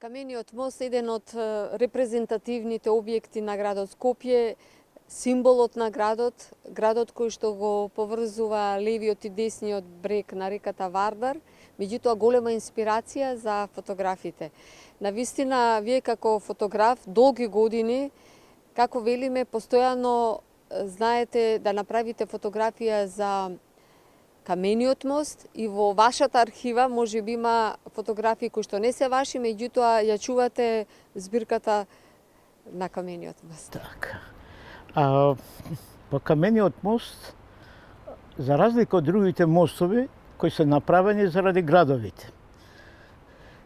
Камениот мост е еден од репрезентативните објекти на градот Скопје, символот на градот кој што го поврзува левиот и десниот брег на реката Вардар, меѓутоа голема инспирација за фотографите. Навистина, вие како фотограф, долги години, како велиме, постојано знаете да направите фотографија за Камениот мост и во вашата архива може би има фотографии кои што не се ваши, меѓутоа ја чувате збирката на Камениот мост. Така. По Камениот мост, за разлика од другите мостови кои се направени заради градовите,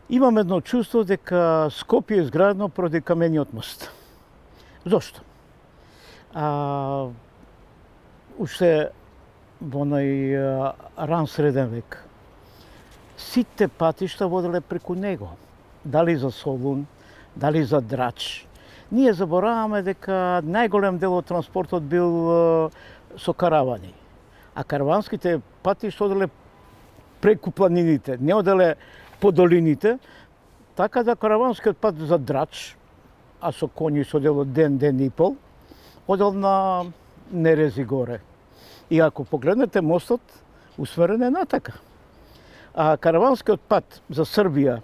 имам едно чувство дека Скопје е изградено поради Камениот мост. Зошто? Уште во оној ран среден век, сите патишта воделе преку него. Дали за Солун, дали за Драч. Ние забораваме дека најголем дел од транспортот бил со каравани. А караванските патишта оделе преку планините, не оделе по долините, така да караванскиот пат за Драч, а со коњи се одело ден и пол, одел на Нерези горе. И ако погледнете мостот, усмерен е натака. А караванскиот пат за Србија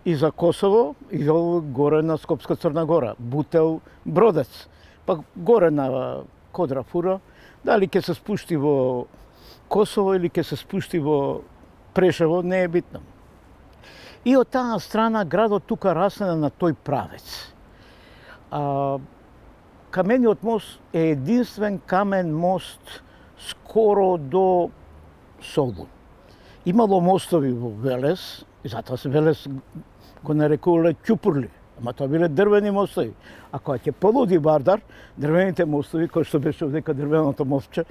и за Косово идел горе на Скопска Црна Гора, Бутел, Бродец, па горе на Кодра Фура, дали ќе се спушти во Косово или ќе се спушти во Прешево, не е битно. И од таа страна градот тука расна на тој правец. Камениот мост е единствен камен мост скоро до Солун. Имало мостови во Велес, и затоа се Велес го нарекувале ќупурли, ама тоа биле дрвени мостови. А кога ќе полуди Вардар, дрвените мостови, кои што беше овдека дрвеното мостче,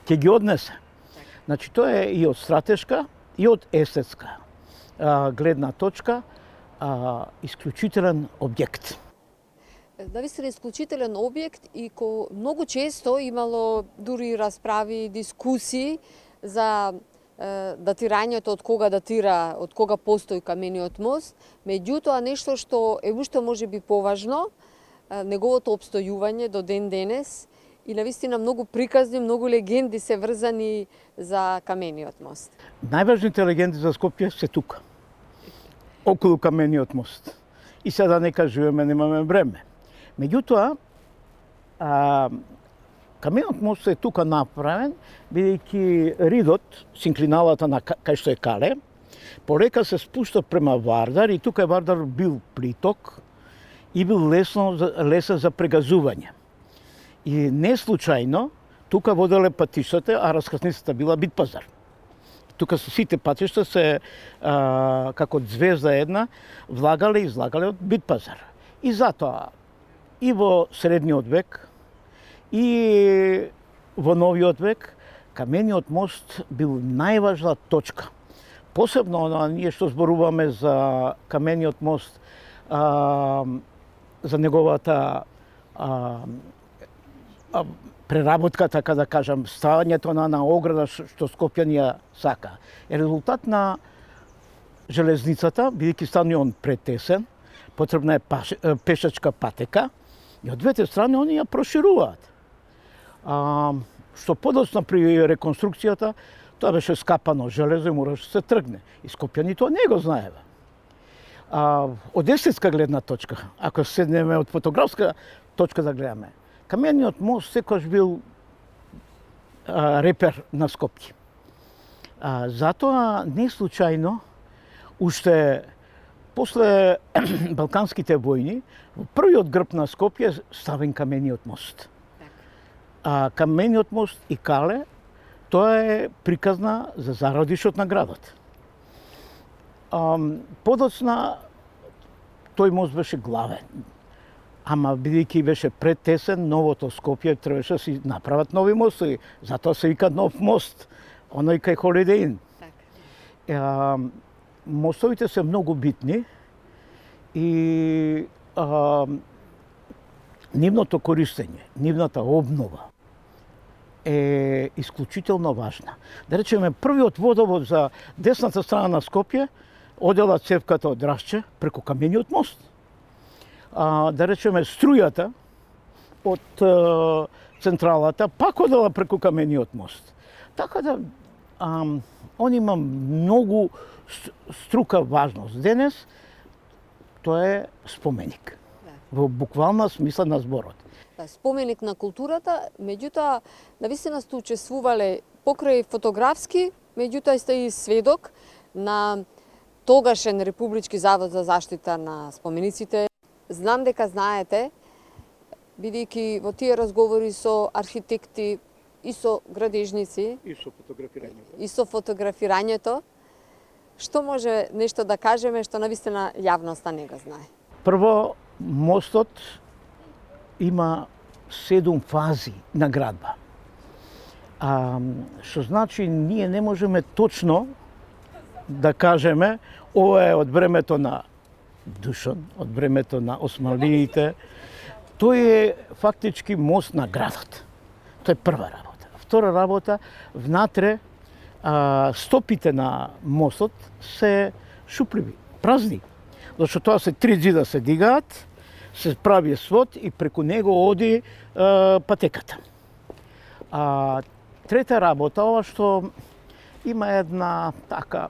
ќе ги однесе. Значи, тоа е и од стратешка, и од естетска гледна точка, исклучителен објект. Навистина исклучителен објект и многу често имало дури расправи, дискусии за датирањето, од кога датира, од кога постои Камениот мост, меѓутоа нешто што е уште може би поважно, неговото обстојување до ден денес и навистина многу приказни, многу легенди се врзани за Камениот мост. Најважните легенди за Скопје се тука, околу Камениот мост. И сега да не кажуваме, немаме време. Меѓутоа, Камениот мост е тука направен, бидејќи ридот, синклиналата на кај што е Кале, полека се спушта према Вардар и тука Вардар бил приток и бил лесен за прегазување. И не случајно, тука воделе патиштата, а раскрсницата била Битпазар. Тука сите патишта се, како звезда една, влагале и излагале од Битпазар. И затоа, и во средниот век, и во новиот век, Камениот мост бил најважна точка. Посебно ние што зборуваме за Камениот мост, за неговата преработка, така да кажам, ставањето на ограда што Скопјанија сака. Е резултат на железницата, бидејќи стане он претесен, потребна е пешачка патека, и од двете страни они ја прошируваат. Што подоцна при реконструкцијата, тоа беше скапано железо и мораше се тргне. И Скопјани тоа не го знаева. Од естетска гледна точка, ако седнеме од фотографска точка да гледаме, Камениот мост секогаш бил репер на Скопје. Затоа не случајно, уште после Балканските војни, во првиот грб на Скопје ставен Камениот мост. Камениот мост и Кале, тоа е приказна за зародишот на градот. Подоцна тој мост беше главен, ама бидејќи беше претесен, новото Скопје требаше да си направат нови мостови, затоа се вика нов мост, оној кај Холидей Ин. Мостовите се многу битни и нивното користење, нивната обнова е исклучително важна. Да речеме, првиот водовод за десната страна на Скопје одела цевката од Рашче преку камениот мост. Да речеме струјата од централата пак одела преку камениот мост. Така да он има многу струка важност. Денес тоа е споменик. Во буквална смисла на зборот. Споменик на културата, меѓутоа, навистина сте учествувале покрај фотографски, меѓутоа сте и сведок на тогашен Републички завод за заштита на спомениците. Знам дека знаете, бидејќи во тие разговори со архитекти и со градежници, и со фотографирањето, што може нешто да кажеме што навистина јавноста не го знае? Прво, мостот има 7 фази на градба. Што значи ние не можеме точно да кажеме ова е од времето на Душан, од времето на османлиите. Тој е фактички мост на градот. Тоа е прва работа. Втора работа, внатре стопите на мостот се шупливи, празни. Зашто тоа се 3 џида се дигаат, се прави свод и преку него оди патеката. Трета работа, ова што има една така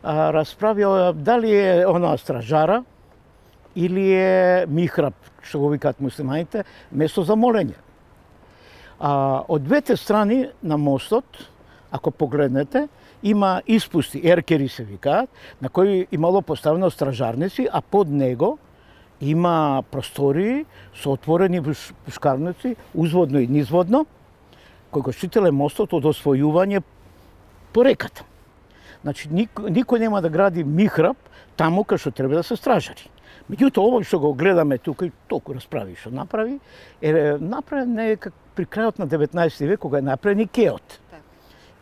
расправа дали е она стражара или е михраб, што го викаат муслиманите, место за молење. Од двете страни на мостот, ако погледнете, има испусти, еркери се викаат, на кои имало поставено стражарници, а под него има простории со отворени пушкарници, узводно и низводно, кои го штителе мостот од освојување по реката. Значи, никој нема да гради михраб таму кај што треба да се стражари. Меѓутоа, ово што го гледаме тука и толку расправи што направи, е направен некак при крајот на 19 век, кога е направен и кеот.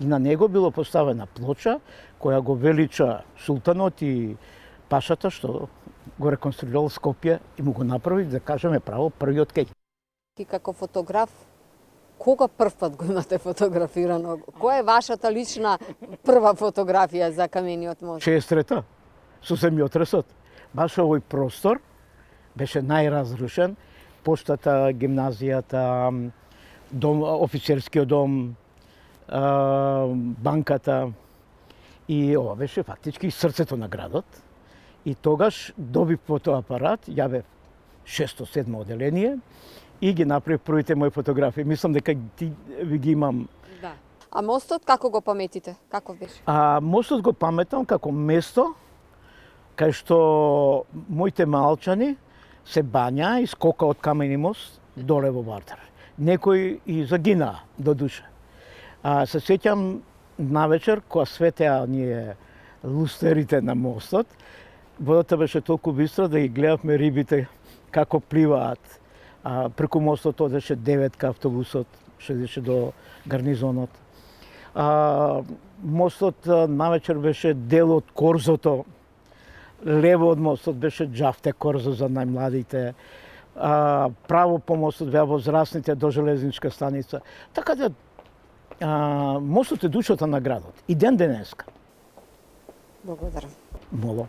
И на него било поставена плоча која го велича султанот и пашата што го реконструирал Скопје и му го направи, да кажеме право, првиот кеј. И како фотограф, кога прв пат го имате фотографирано? Која е вашата лична прва фотографија за камениот мост? Честрета, со земјотресот. Баш овој простор беше најразрушен. Поштата, гимназијата, офицерскиот дом, банката. И ова беше фактички срцето на градот. И тогаш добив фотоапарат, јавев 6-7 оделение и ги направив првите мои фотографии. Мислам дека ви ги имам. Да. А мостот како го паметите? Каков беше? Мостот го паметам како место кај што моите малчани се бања и скока од камени мост доле во Вардар. Некои и загинаа до душа. Се сеќам навечер кога светеа ние лустерите на мостот, водата беше толку бистра да ги гледавме рибите како пливаат. Преку мостот одеше 9 автобусот, што идеше до гарнизонот. Мостот навечер беше дел од корзото. Лево од мостот беше џафте корзо за најмладите. Право по мостот беа возрастните до железничка станица. Така да мостот е душата на градот. И ден денеска. Благодарам. Молам.